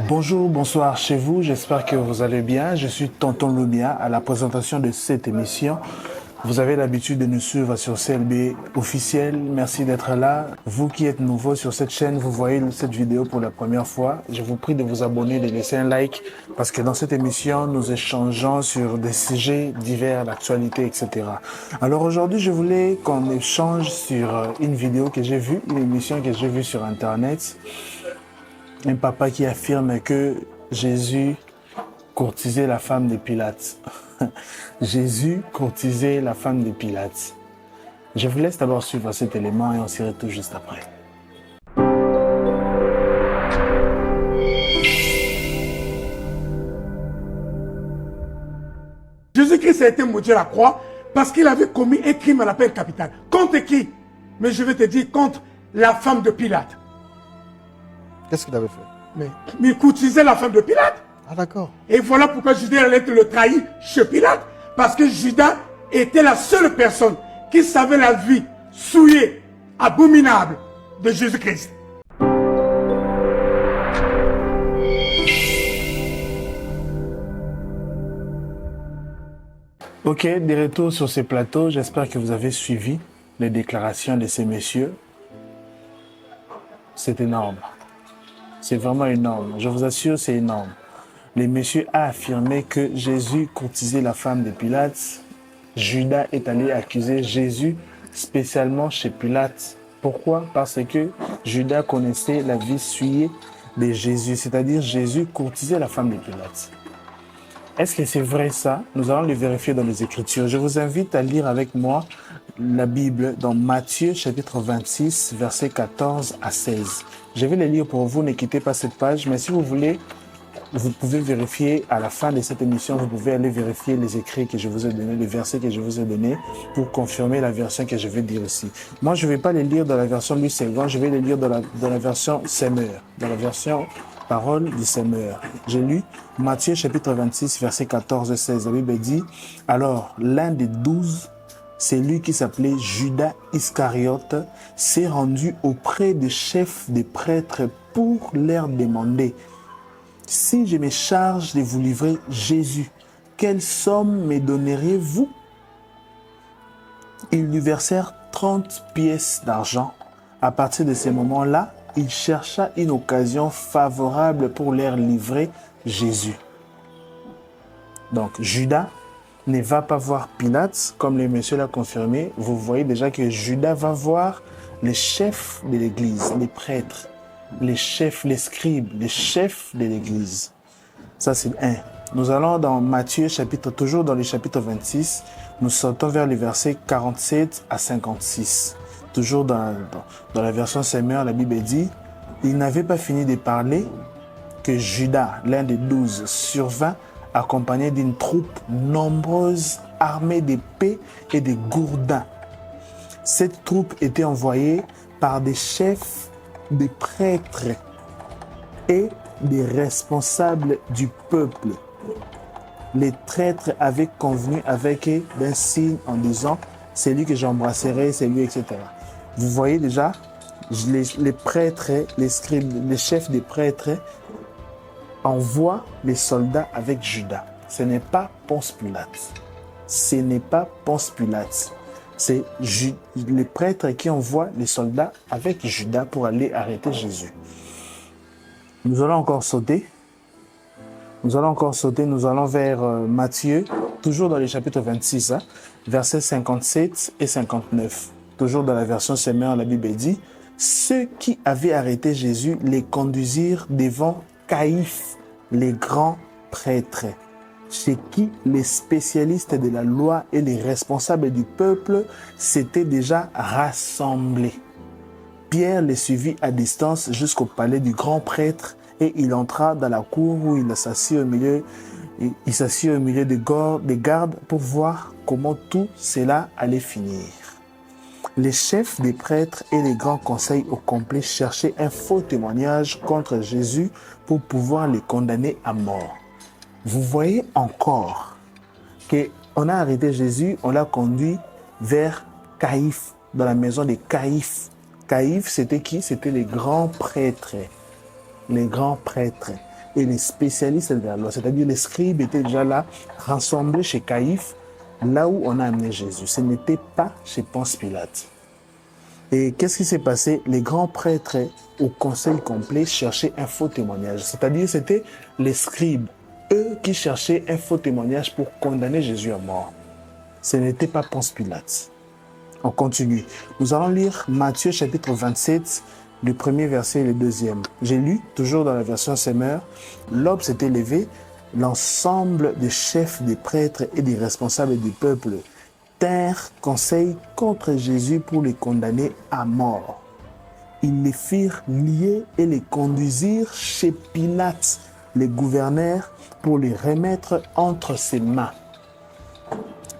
Bonjour, bonsoir chez vous, j'espère que vous allez bien. Je suis Tonton Lumia à la présentation de cette émission. Vous avez l'habitude de nous suivre sur CLB officiel, merci d'être là. Vous qui êtes nouveau sur cette chaîne, vous voyez cette vidéo pour la première fois. Je vous prie de vous abonner, de laisser un like parce que dans cette émission, nous échangeons sur des sujets divers, l'actualité, etc. Alors aujourd'hui, je voulais qu'on échange sur une vidéo que j'ai vue, une émission que j'ai vue sur Internet. Un papa qui affirme que Jésus courtisait la femme de Pilate. Jésus courtisait la femme de Pilate. Je vous laisse d'abord suivre cet élément et on s'y retrouve juste après. Jésus-Christ a été maudit à la croix parce qu'il avait commis un crime à la peine capitale. Contre qui? Mais je vais te dire, contre la femme de Pilate. Qu'est-ce qu'il avait fait? Mais il courtisait la femme de Pilate. Ah d'accord. Et voilà pourquoi Judas allait le trahir chez Pilate. Parce que Judas était la seule personne qui savait la vie souillée, abominable de Jésus-Christ. Ok, de retour sur ce plateau, j'espère que vous avez suivi les déclarations de ces messieurs. C'est énorme. C'est vraiment énorme. Je vous assure, c'est énorme. Les messieurs a affirmé que Jésus courtisait la femme de Pilate. Judas est allé accuser Jésus spécialement chez Pilate. Pourquoi? Parce que Judas connaissait la vie souillée de Jésus, c'est-à-dire Jésus courtisait la femme de Pilate. Est-ce que c'est vrai ça? Nous allons le vérifier dans les Écritures. Je vous invite à lire avec moi la Bible dans Matthieu chapitre 26, versets 14 à 16. Je vais les lire pour vous, ne quittez pas cette page, mais si vous voulez, vous pouvez vérifier à la fin de cette émission, vous pouvez aller vérifier les écrits que je vous ai donnés, les versets que je vous ai donnés pour confirmer la version que je vais dire ici. Moi, je ne vais pas les lire dans la version Louis II, je vais les lire dans la version Semeur, dans la version Parole du Semeur. J'ai lu Matthieu chapitre 26, versets 14 et 16. La Bible dit, alors l'un des 12, c'est lui qui s'appelait Judas Iscariote, s'est rendu auprès des chefs des prêtres pour leur demander, si je me charge de vous livrer Jésus, quelle somme me donneriez-vous? Ils lui versèrent 30 pièces d'argent. À partir de ce moment-là, il chercha une occasion favorable pour leur livrer Jésus. Donc, Judas ne va pas voir Pilate, comme le monsieur l'a confirmé. Vous voyez déjà que Judas va voir les chefs de l'église, les prêtres, les chefs, les scribes, les chefs de l'église. Ça, c'est un. Nous allons dans Matthieu, toujours dans le chapitre 26, nous sortons vers les versets 47 à 56. Toujours dans la version Semeur, la Bible dit, il n'avait pas fini de parler que Judas, l'un des 12, survint accompagné d'une troupe nombreuse armée d'épées et de gourdins. Cette troupe était envoyée par des chefs, des prêtres et des responsables du peuple. Les traîtres avaient convenu avec eux d'un signe en disant « c'est lui que j'embrasserai, c'est lui, etc. » Vous voyez déjà, les prêtres, les scribes, les chefs des prêtres envoient les soldats avec Judas. Ce n'est pas Ponce Pilate. Ce n'est pas Ponce Pilate. C'est les prêtres qui envoient les soldats avec Judas pour aller arrêter Jésus. Nous allons encore sauter. Nous allons vers Matthieu, toujours dans le chapitre 26, versets 57 et 59. Toujours dans la version Semeur, la Bible dit, ceux qui avaient arrêté Jésus les conduisirent devant Caïphe, les grands prêtres, chez qui les spécialistes de la loi et les responsables du peuple s'étaient déjà rassemblés. Pierre les suivit à distance jusqu'au palais du grand prêtre et il entra dans la cour où il s'assit au milieu des gardes pour voir comment tout cela allait finir. Les chefs des prêtres et les grands conseils au complet cherchaient un faux témoignage contre Jésus pour pouvoir les condamner à mort. Vous voyez encore qu'on a arrêté Jésus, on l'a conduit vers Caïphe, dans la maison de Caïphe. Caïphe, c'était qui? C'était les grands prêtres. Les grands prêtres et les spécialistes de la loi, c'est-à-dire les scribes étaient déjà là, rassemblés chez Caïphe, là où on a amené Jésus. Ce n'était pas chez Ponce Pilate. Et qu'est-ce qui s'est passé? Les grands prêtres au conseil complet cherchaient un faux témoignage. C'est-à-dire c'était les scribes, eux qui cherchaient un faux témoignage pour condamner Jésus à mort. Ce n'était pas Ponce Pilate. On continue. Nous allons lire Matthieu chapitre 27, le premier verset et le deuxième. J'ai lu, toujours dans la version Semeur, l'aube s'est élevée, l'ensemble des chefs, des prêtres et des responsables du peuple tinrent conseil contre Jésus pour les condamner à mort. Ils les firent lier et les conduisirent chez Pilate, les gouverneurs, pour les remettre entre ses mains.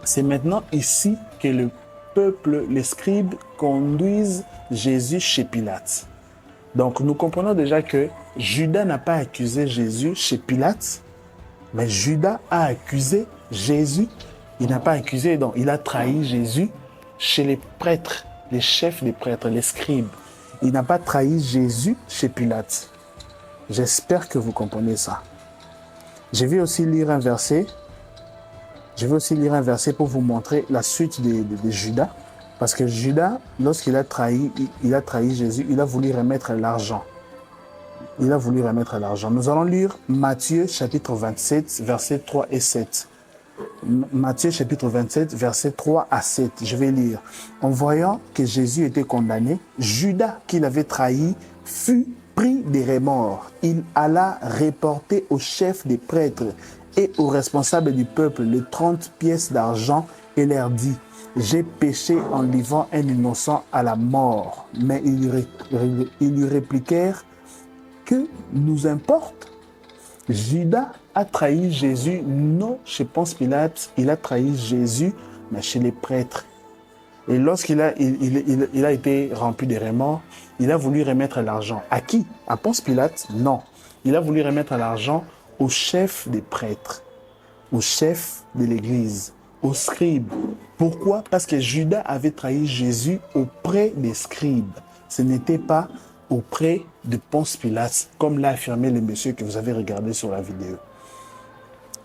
C'est maintenant ici que le peuple, les scribes, conduisent Jésus chez Pilate. Donc nous comprenons déjà que Judas n'a pas accusé Jésus chez Pilate, mais Judas a accusé Jésus. Il n'a pas accusé, donc il a trahi Jésus chez les prêtres, les chefs des prêtres, les scribes. Il n'a pas trahi Jésus chez Pilate. J'espère que vous comprenez ça. Je vais aussi lire un verset. Je vais aussi lire un verset pour vous montrer la suite de Judas. Parce que Judas, lorsqu'il a trahi Jésus, il a voulu remettre l'argent. Il a voulu remettre l'argent. Nous allons lire Matthieu chapitre 27, versets 3 et 7. Matthieu chapitre 27, versets 3 à 7. Je vais lire. En voyant que Jésus était condamné, Judas, qui l'avait trahi, fut pris des remords. Il alla reporter aux chefs des prêtres et aux responsables du peuple les 30 pièces d'argent et leur dit: j'ai péché en livrant un innocent à la mort. Mais ils lui répliquèrent: que nous importe? Judas a trahi Jésus, non chez Ponce Pilate, il a trahi Jésus, mais chez les prêtres. Et lorsqu'il a été rempli de remords, il a voulu remettre l'argent. À qui? À Ponce Pilate? Non. Il a voulu remettre l'argent au chef des prêtres, au chef de l'église, aux scribes. Pourquoi? Parce que Judas avait trahi Jésus auprès des scribes. Ce n'était pas auprès de Ponce Pilate, comme l'a affirmé le monsieur que vous avez regardé sur la vidéo.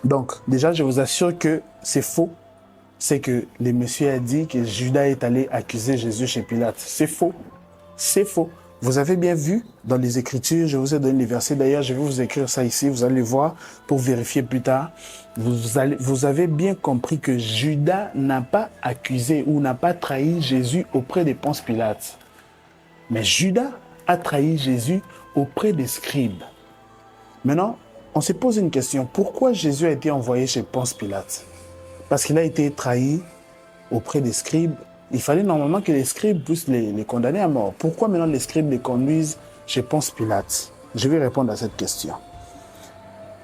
Donc, déjà, je vous assure que c'est faux. C'est que le monsieur a dit que Judas est allé accuser Jésus chez Pilate. C'est faux. C'est faux. Vous avez bien vu dans les Écritures, je vous ai donné les versets. D'ailleurs, je vais vous écrire ça ici, vous allez voir pour vérifier plus tard. Vous avez bien compris que Judas n'a pas accusé ou n'a pas trahi Jésus auprès de Ponce Pilate. Mais Judas a trahi Jésus auprès des scribes. Maintenant, on se pose une question. Pourquoi Jésus a été envoyé chez Ponce Pilate? Parce qu'il a été trahi auprès des scribes. Il fallait normalement que les scribes puissent les condamner à mort. Pourquoi maintenant les scribes les conduisent chez Ponce Pilate? Je vais répondre à cette question.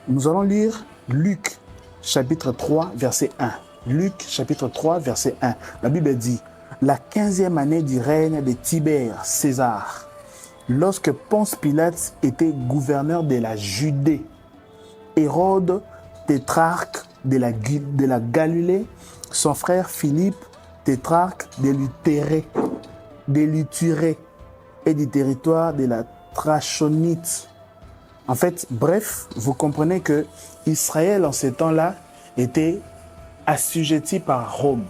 Nous allons lire Luc, chapitre 3, verset 1. Luc, chapitre 3, verset 1. La Bible dit: la 15e année du règne de Tibère César, lorsque Ponce Pilate était gouverneur de la Judée, Hérode, tétrarque de la Galilée, son frère Philippe, tétrarque de l'Iturie et du territoire de la Trachonite. En fait, bref, vous comprenez que Israël en ces temps-là était assujetti par Rome.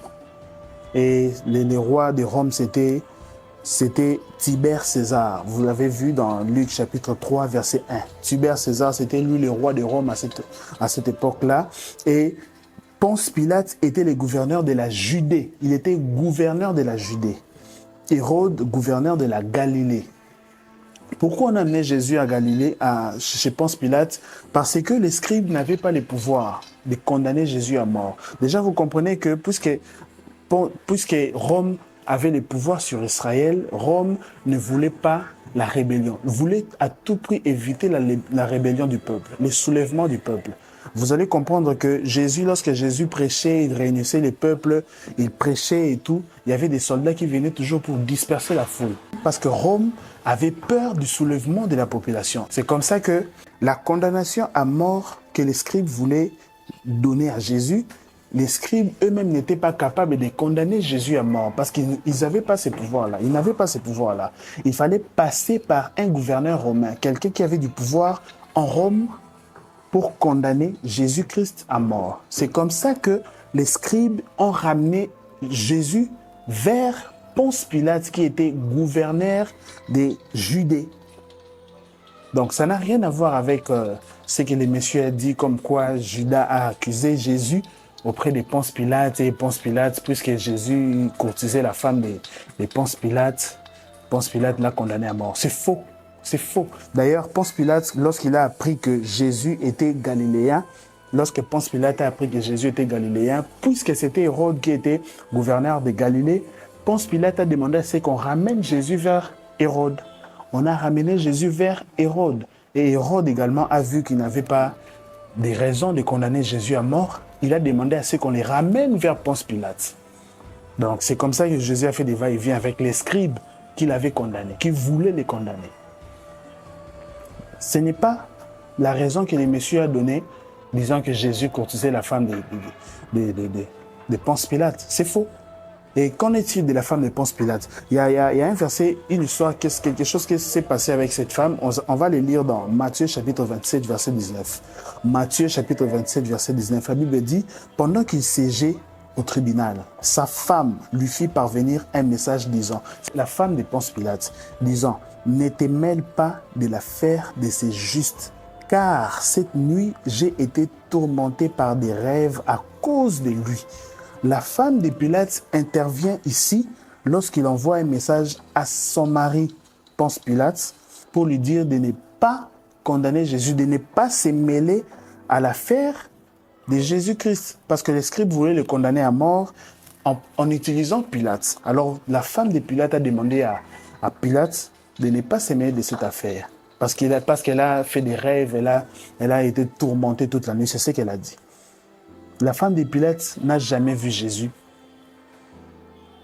Et les rois de Rome, c'était Tibère César. Vous l'avez vu dans Luc chapitre 3, verset 1. Tibère César, c'était lui le roi de Rome à cette époque-là. Et Ponce Pilate était le gouverneur de la Judée. Il était gouverneur de la Judée. Hérode, gouverneur de la Galilée. Pourquoi on a amené Jésus à Galilée, chez Ponce Pilate? Parce que les scribes n'avaient pas le pouvoir de condamner Jésus à mort. Déjà, vous comprenez que puisque Rome avait le pouvoir sur Israël, Rome ne voulait pas la rébellion. Il voulait à tout prix éviter la rébellion du peuple, le soulèvement du peuple. vous allez comprendre que Jésus, lorsque Jésus prêchait, il réunissait les peuples, il prêchait et tout, il y avait des soldats qui venaient toujours pour disperser la foule. Parce que Rome avait peur du soulèvement de la population. C'est comme ça que la condamnation à mort que les scribes voulaient donner à Jésus, les scribes eux-mêmes n'étaient pas capables de condamner Jésus à mort parce qu'ils n'avaient pas ces pouvoirs-là. Ils n'avaient pas ces pouvoirs-là. Il fallait passer par un gouverneur romain, quelqu'un qui avait du pouvoir en Rome pour condamner Jésus-Christ à mort. C'est comme ça que les scribes ont ramené Jésus vers Ponce Pilate, qui était gouverneur des Judées. Donc ça n'a rien à voir avec ce que les messieurs ont dit, comme quoi Judas a accusé Jésus auprès de Ponce Pilate, et Ponce Pilate, puisque Jésus courtisait la femme de Ponce Pilate l'a condamné à mort. C'est faux, c'est faux. D'ailleurs, Ponce Pilate, lorsqu'il a appris que Jésus était galiléen, puisque c'était Hérode qui était gouverneur de Galilée, Ponce Pilate a demandé à ce qu'on ramène Jésus vers Hérode. On a ramené Jésus vers Hérode. Et Hérode également a vu qu'il n'avait pas des raisons de condamner Jésus à mort. Il a demandé à ce qu'on les ramène vers Ponce Pilate. Donc c'est comme ça que Jésus a fait des va-et-vient avec les scribes qu'il avait condamnés, qui voulaient les condamner. Ce n'est pas la raison que les messieurs ont donnée, disant que Jésus courtisait la femme de Ponce Pilate. C'est faux. Et qu'en est-il de la femme de Ponce Pilate? Il y a un verset, une histoire, quelque chose qui s'est passé avec cette femme. On va le lire dans Matthieu chapitre 27, verset 19. Matthieu chapitre 27, verset 19. La Bible dit, pendant qu'il siégeait au tribunal, sa femme lui fit parvenir un message disant, la femme de Ponce Pilate, disant, ne te mêle pas de l'affaire de ces justes, car cette nuit, j'ai été tourmentée par des rêves à cause de lui. La femme de Pilate intervient ici lorsqu'il envoie un message à son mari, Ponce Pilate, pour lui dire de ne pas condamner Jésus, de ne pas se mêler à l'affaire de Jésus-Christ. Parce que les scribes voulaient le condamner à mort en utilisant Pilate. Alors la femme de Pilate a demandé à Pilate de ne pas se mêler de cette affaire. Parce qu'elle a fait des rêves, elle a été tourmentée toute la nuit. C'est ce qu'elle a dit. La femme de Pilate n'a jamais vu Jésus.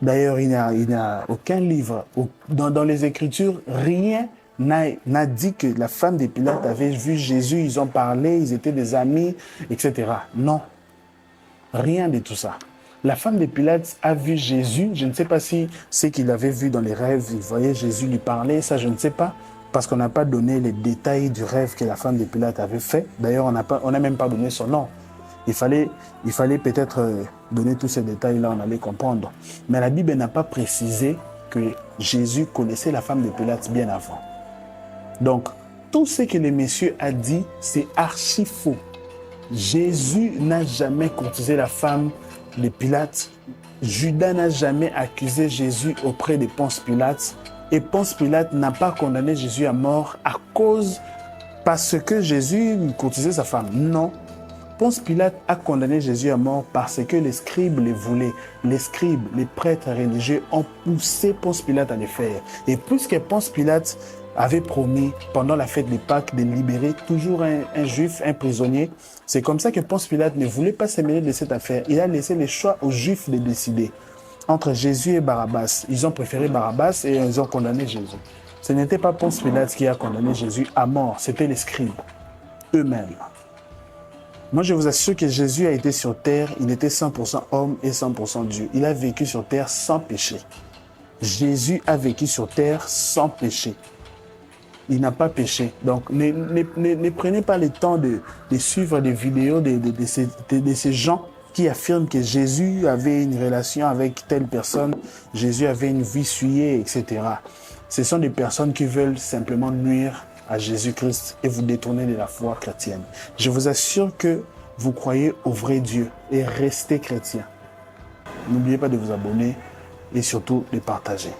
D'ailleurs, il n'y a aucun livre, dans les Écritures, rien n'a dit que la femme de Pilate avait vu Jésus, ils ont parlé, ils étaient des amis, etc. Non, rien de tout ça. La femme de Pilate a vu Jésus, je ne sais pas si c'est qu'il avait vu dans les rêves, il voyait Jésus lui parler, ça je ne sais pas, parce qu'on n'a pas donné les détails du rêve que la femme de Pilate avait fait. D'ailleurs, on n'a même pas donné son nom. Il fallait peut-être donner tous ces détails-là, on allait comprendre. Mais la Bible n'a pas précisé que Jésus connaissait la femme de Pilate bien avant. Donc, tout ce que les messieurs a dit, c'est archi faux. Jésus n'a jamais courtisé la femme de Pilate. Judas n'a jamais accusé Jésus auprès de Ponce Pilate. Et Ponce Pilate n'a pas condamné Jésus à mort parce que Jésus courtisait sa femme. Non. Ponce Pilate a condamné Jésus à mort parce que les scribes les voulaient. Les scribes, les prêtres religieux ont poussé Ponce Pilate à le faire. Et puisque Ponce Pilate avait promis pendant la fête des Pâques de libérer toujours un juif, un prisonnier, c'est comme ça que Ponce Pilate ne voulait pas se mêler de cette affaire. Il a laissé le choix aux juifs de décider entre Jésus et Barabbas. Ils ont préféré Barabbas et ils ont condamné Jésus. Ce n'était pas Ponce Pilate qui a condamné Jésus à mort, c'était les scribes eux-mêmes. Moi, je vous assure que Jésus a été sur terre, il était 100% homme et 100% Dieu. Il a vécu sur terre sans péché. Jésus a vécu sur terre sans péché. Il n'a pas péché. Donc, ne prenez pas le temps de suivre des vidéos de ces gens qui affirment que Jésus avait une relation avec telle personne, Jésus avait une vie souillée, etc. Ce sont des personnes qui veulent simplement nuire à Jésus-Christ et vous détourner de la foi chrétienne. Je vous assure que vous croyez au vrai Dieu et restez chrétien. N'oubliez pas de vous abonner et surtout de partager.